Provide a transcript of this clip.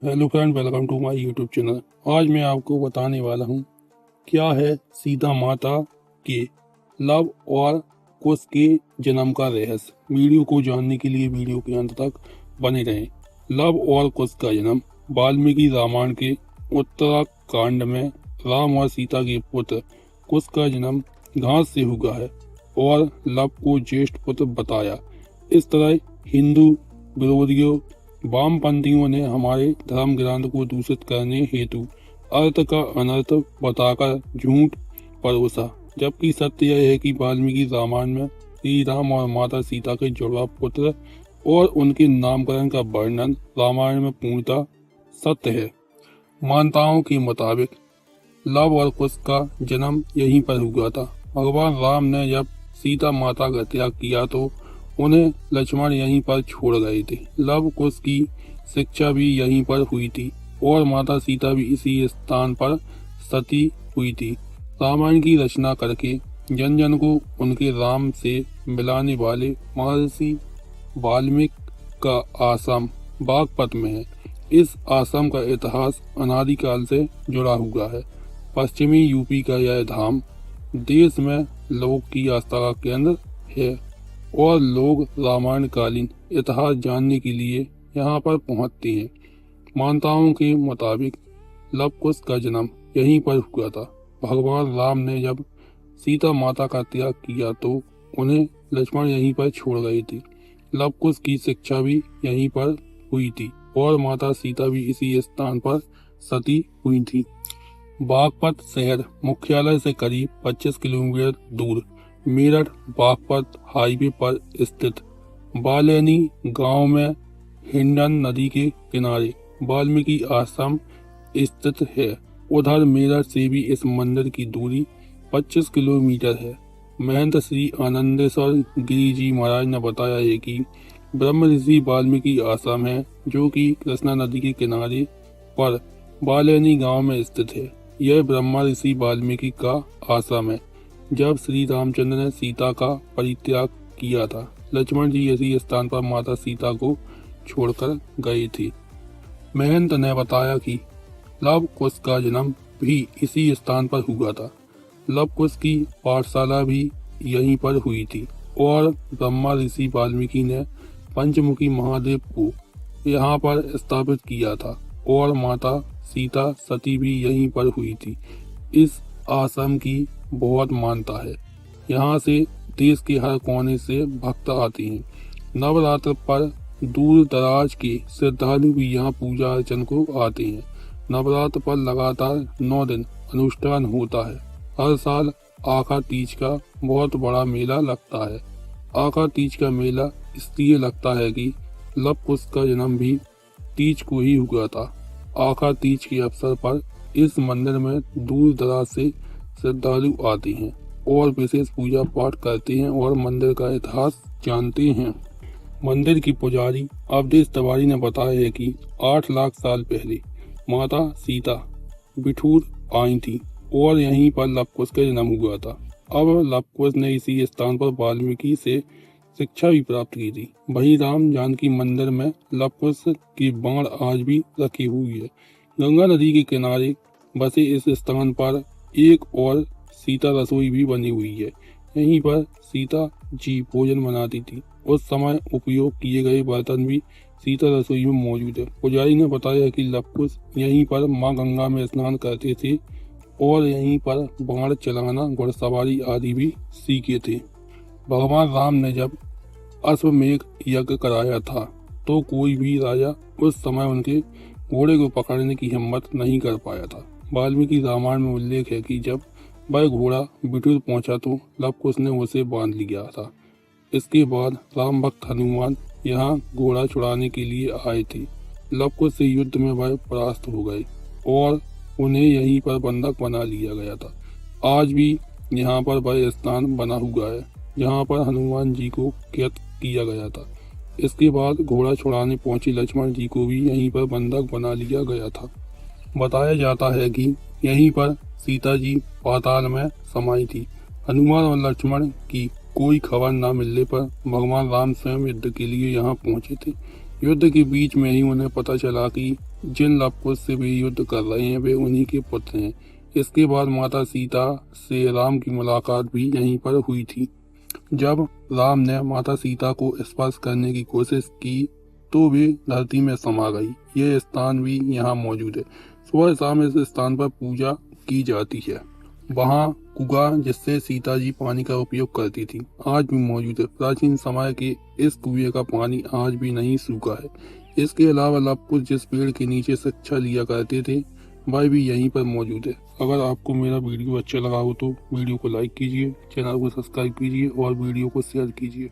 Hello friend, welcome to my YouTube channel. आज मैं आपको बताने वाला हूँ क्या है सीता माता के लव और कुश के जन्म का रहस्य। वीडियो को जानने के लिए वीडियो के अंत तक बने रहें। लव और कुश का जन्म वाल्मीकि रामायण के उत्तराखंड में राम और सीता के पुत्र कुश का जन्म घास से हुआ है और लव को ज्येष्ठ पुत्र बताया। इस तरह हिंदू विरोधियों वामपंथियों ने हमारे धर्म ग्रंथ को दूषित करने हेतु अर्थ का अनर्थ बताकर झूठ परोसा, जबकि सत्य यह है कि वाल्मीकि रामायण में श्री राम और माता सीता के जुड़वा पुत्र और उनके नामकरण का वर्णन रामायण में पूर्णतः सत्य है। मान्यताओं के मुताबिक लव और कुश का जन्म यहीं पर हुआ था। भगवान राम ने जब सीता माता का त्याग किया तो उन्हें लक्ष्मण यहीं पर छोड़ गए थे। लव कुश की शिक्षा भी यहीं पर हुई थी और माता सीता भी इसी स्थान पर सती हुई थी। रामायण की रचना करके जन जन को उनके राम से मिलाने वाले महर्षि वाल्मीकि का आश्रम बागपत में है। इस आश्रम का इतिहास अनादिकाल से जुड़ा हुआ है। पश्चिमी यूपी का यह धाम देश में लोगों की आस्था का केंद्र है और लोग रामायण कालीन इतिहास जानने के लिए यहाँ पर पहुँचते हैं। मान्यताओं के मुताबिक लव कुश का जन्म यहीं पर हुआ था। भगवान राम ने जब सीता माता का त्याग किया तो उन्हें लक्ष्मण यहीं पर छोड़ गए थे। लव कुश की शिक्षा भी यहीं पर हुई थी और माता सीता भी इसी स्थान पर सती हुई थी। बागपत शहर मुख्यालय से करीब 25 किलोमीटर दूर मेरठ बागपत हाईवे पर स्थित बालैनी गांव में हिंडन नदी के किनारे वाल्मीकि आश्रम स्थित है। उधर मेरठ से भी इस मंदिर की दूरी 25 किलोमीटर है। महंत श्री आनंदेश्वर गिरी जी महाराज ने बताया है कि ब्रह्म ऋषि वाल्मीकि आश्रम है जो कि कृष्णा नदी के किनारे पर बालैनी गांव में स्थित है। यह ब्रह्मा ऋषि वाल्मीकि का आश्रम है। जब श्री रामचंद्र ने सीता का परित्याग किया था, लक्ष्मण जी इसी स्थान पर माता सीता को छोड़कर गए थे। महंत ने बताया कि लव कुश का जन्म भी इसी स्थान पर हुआ था। लव कुश की पाठशाला भी यहीं पर हुई थी और ब्रह्मा ऋषि वाल्मीकि ने पंचमुखी महादेव को यहाँ पर स्थापित किया था और माता सीता सती भी यहीं पर हुई थी। इस आश्रम की बहुत मान्यता है। यहाँ से देश के हर कोने से भक्त आते हैं। नवरात्र पर दूर दराज के श्रद्धालु भी यहाँ पूजा अर्चन को आते हैं। नवरात्र पर लगातार 9 दिन अनुष्ठान होता है। हर साल आखा तीज का बहुत बड़ा मेला लगता है। आखा तीज का मेला इसलिए लगता है कि लव कुश का जन्म भी तीज को ही हुआ था। आखा तीज के अवसर पर इस मंदिर में दूर दराज से श्रद्धालु आते हैं और विशेष पूजा पाठ करते हैं और मंदिर का इतिहास जानते हैं। मंदिर की पुजारी अवधेश तिवारी ने बताया है कि 8 लाख साल पहले माता सीता बिठूर आई थी और यहीं पर लव कुश का जन्म हुआ था। अब लव कुश ने इसी स्थान पर वाल्मीकि से शिक्षा भी प्राप्त की थी। वहीं राम जानकी मंदिर में लव कुश की बाण आज भी रखी हुई है। गंगा नदी के किनारे बसे इस स्थान पर एक और सीता रसोई भी बनी हुई है। यहीं पर सीता जी भोजन बनाती थी। उस समय उपयोग किए गए बर्तन भी सीता रसोई में मौजूद है। पुजारी ने बताया कि लव कुश यहीं पर मां गंगा में स्नान करते थे और यहीं पर बाण चलाना, घुड़सवारी आदि भी सीखे थे। भगवान राम ने जब अश्वमेध यज्ञ कराया था तो कोई भी राजा उस समय उनके घोड़े को पकड़ने की हिम्मत नहीं कर पाया था। वाल्मीकि रामायण में उल्लेख है कि जब वह घोड़ा बिठूर पहुंचा तो लव कुश ने उसे बांध लिया था। इसके बाद राम भक्त हनुमान यहाँ घोड़ा छुड़ाने के लिए आए थे। लव कुश से युद्ध में वह परास्त हो गए और उन्हें यहीं पर बंधक बना लिया गया था। आज भी यहाँ पर वह स्थान बना हुआ है जहाँ पर हनुमान जी को कैद किया गया था। इसके बाद घोड़ा छुड़ाने पहुंचे लक्ष्मण जी को भी यहीं पर बंधक बना लिया गया था। बताया जाता है कि यहीं पर सीता जी पाताल में समाई थी। हनुमान और लक्ष्मण की कोई खबर न मिलने पर भगवान राम स्वयं युद्ध के लिए यहाँ पहुंचे थे। युद्ध के बीच में ही उन्हें पता चला कि जिन लव कुश से वे युद्ध कर रहे हैं वे उन्हीं के पुत्र हैं। इसके बाद माता सीता से राम की मुलाकात भी यहीं पर हुई थी। जब राम ने माता सीता को स्पर्श करने की कोशिश की तो वे धरती में समा गई। यह स्थान भी यहाँ मौजूद है। सुबह शाम इस स्थान पर पूजा की जाती है। वहाँ कुआं जिससे सीता जी पानी का उपयोग करती थी आज भी मौजूद है। प्राचीन समय के इस कुएं का पानी आज भी नहीं सूखा है। इसके अलावा लव कुश जिस पेड़ के नीचे शिक्षा लिया करते थे वह भी यहीं पर मौजूद है। अगर आपको मेरा वीडियो अच्छा लगा हो तो वीडियो को लाइक कीजिए, चैनल को सब्सक्राइब कीजिए और वीडियो को शेयर कीजिए।